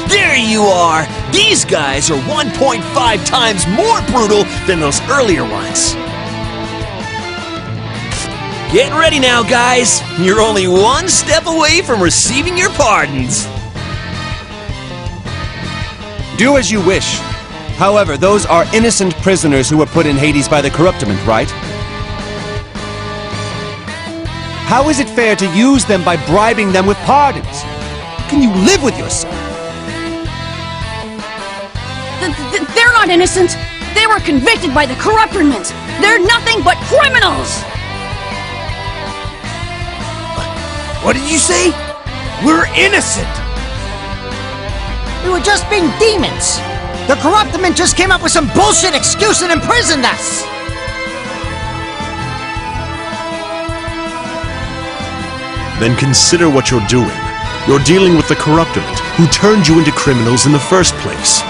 There you are! These guys are 1.5 times more brutal than those earlier ones. Get ready now, guys. You're only one step away from receiving your pardons. Do as you wish. However, those are innocent prisoners who were put in Hades by the corruptiment, right? How is it fair to use them by bribing them with pardons? Can you live with yourself? They're not innocent! They were convicted by the corruptiment! They're nothing but criminals! What did you say? We're innocent! We were just being demons! The corruptiment just came up with some bullshit excuse and imprisoned us! Then consider what you're doing. You're dealing with the corruptiment, who turned you into criminals in the first place.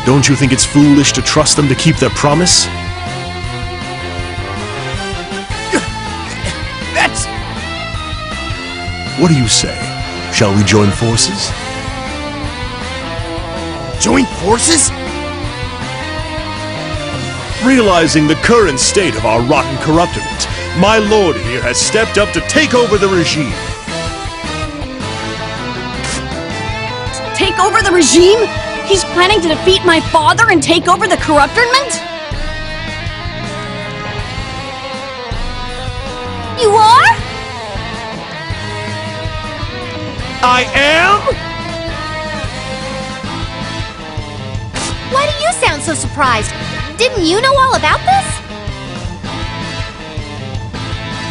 Don't you think it's foolish to trust them to keep their promise? That's... What do you say? Shall we join forces? Join forces? Realizing the current state of our rotten corruptiment, my lord here has stepped up to take over the regime. Take over the regime? He's planning to defeat my father and take over the corruptiment? You are? I am? Why do you sound so surprised? Didn't you know all about this?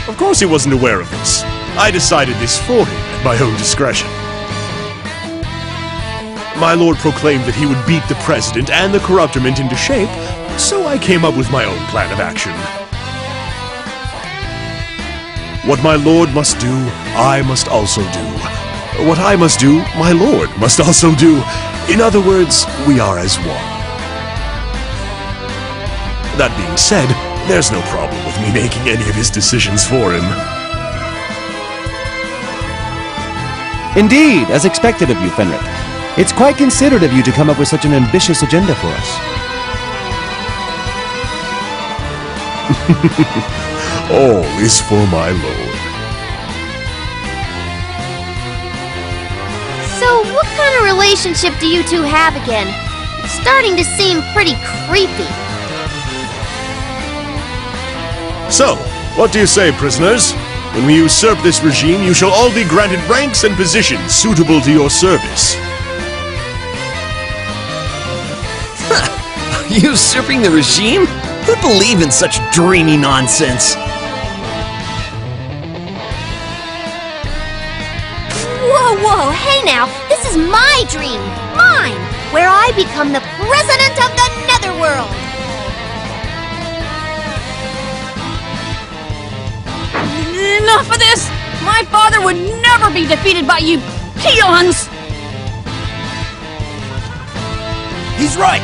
Of course he wasn't aware of this. I decided this for him at my own discretion. My lord proclaimed that he would beat the president and the corruptiment into shape, so I came up with my own plan of action. What my lord must do, I must also do. What I must do, my lord must also do. In other words, we are as one. That being said, there's no problem with me making any of his decisions for him. Indeed, as expected of you, Fenric. It's quite considerate of you to come up with such an ambitious agenda for us. All is for my lord. So, what kind of relationship do you two have again? It's starting to seem pretty creepy. So, what do you say, prisoners? When we usurp this regime, you shall all be granted ranks and positions suitable to your service. Usurping the regime? Who'd believe in such dreamy nonsense? Whoa, whoa, hey now! This is my dream! Mine! Where I become the president of the Netherworld! Enough of this! My father would never be defeated by you peons! He's right!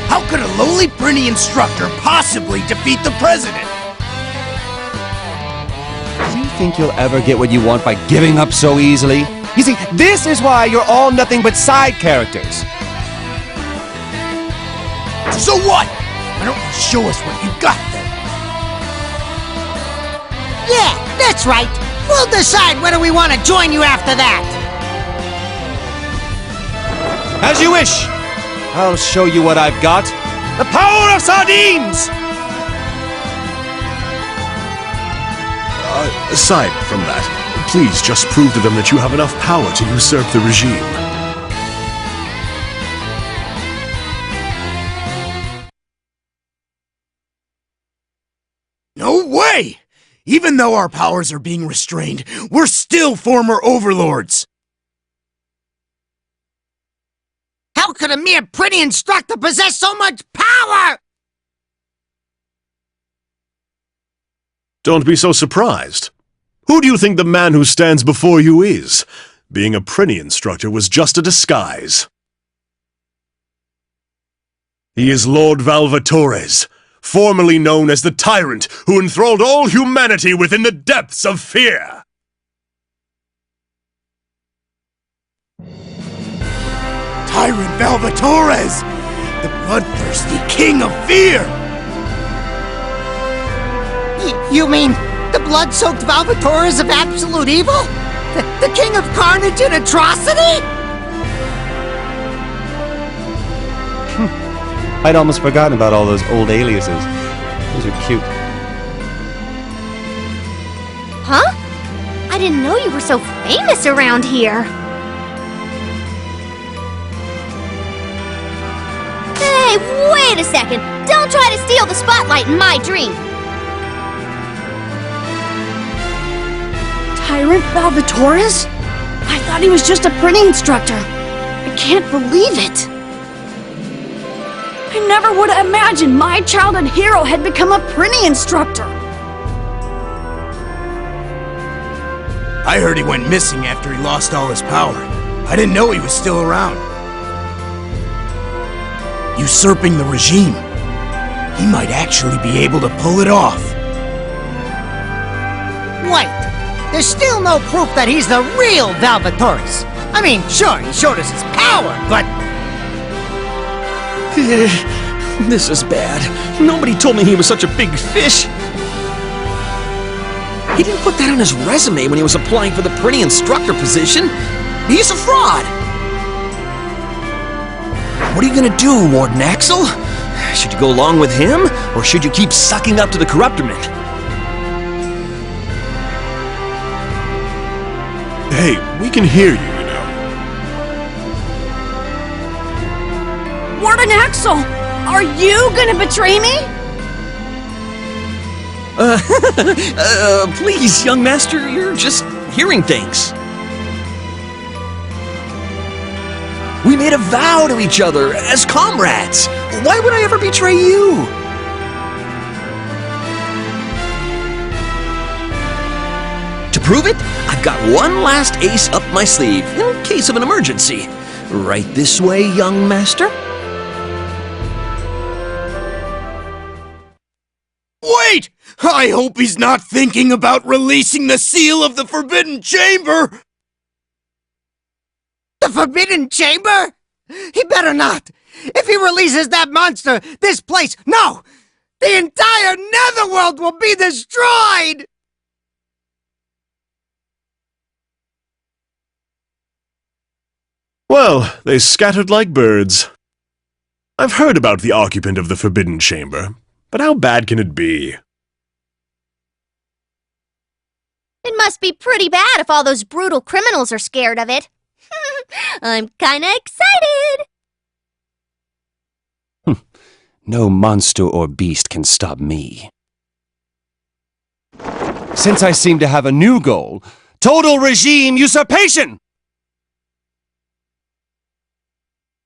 How could a lowly Brinny instructor possibly defeat the president? Do you think you'll ever get what you want by giving up so easily? You see, this is why you're all nothing but side characters. So what? Why don't you show us what you got then? Yeah, that's right! We'll decide whether we want to join you after that! As you wish! I'll show you what I've got. The power of sardines! Aside from that, please just prove to them that you have enough power to usurp the regime. No way! Even though our powers are being restrained, we're still former overlords! How could a mere pretty instructor possess so much power? Don't be so surprised. Who do you think the man who stands before you is? Being a Prinny instructor was just a disguise. He is Lord Valvatores, formerly known as the Tyrant who enthralled all humanity within the depths of fear. Tyrant Valvatores! The bloodthirsty king of fear! You mean the blood-soaked Valvatores of absolute evil? The king of carnage and atrocity? I'd almost forgotten about all those old aliases. Those are cute. Huh? I didn't know you were so famous around here. Hey, wait a second! Don't try to steal the spotlight in my dream! Tyrant Valvatores? I thought he was just a printing instructor. I can't believe it. I never would have imagined my childhood hero had become a printing instructor. I heard he went missing after he lost all his power. I didn't know he was still around. Usurping the regime. He might actually be able to pull it off. Wait, there's still no proof that he's the real Valvatores. I mean, sure, he showed us his power, but... This is bad. Nobody told me he was such a big fish. He didn't put that on his resume when he was applying for the printing instructor position. He's a fraud. What are you gonna do, Warden Axel? Should you go along with him, or should you keep sucking up to the corruptorment? Hey, we can hear you, you know. Warden Axel, are you gonna betray me? Please, young master, you're just hearing things. We made a vow to each other as comrades. Why would I ever betray you? To prove it, I've got one last ace up my sleeve in case of an emergency. Right this way, young master. Wait! I hope he's not thinking about releasing the seal of the Forbidden Chamber! The Forbidden Chamber? He better not! If he releases that monster, this place, no! The entire Netherworld will be destroyed! Well, they scattered like birds. I've heard about the occupant of the Forbidden Chamber, but how bad can it be? It must be pretty bad if all those brutal criminals are scared of it. I'm kinda excited! No monster or beast can stop me. Since I seem to have a new goal, total regime usurpation!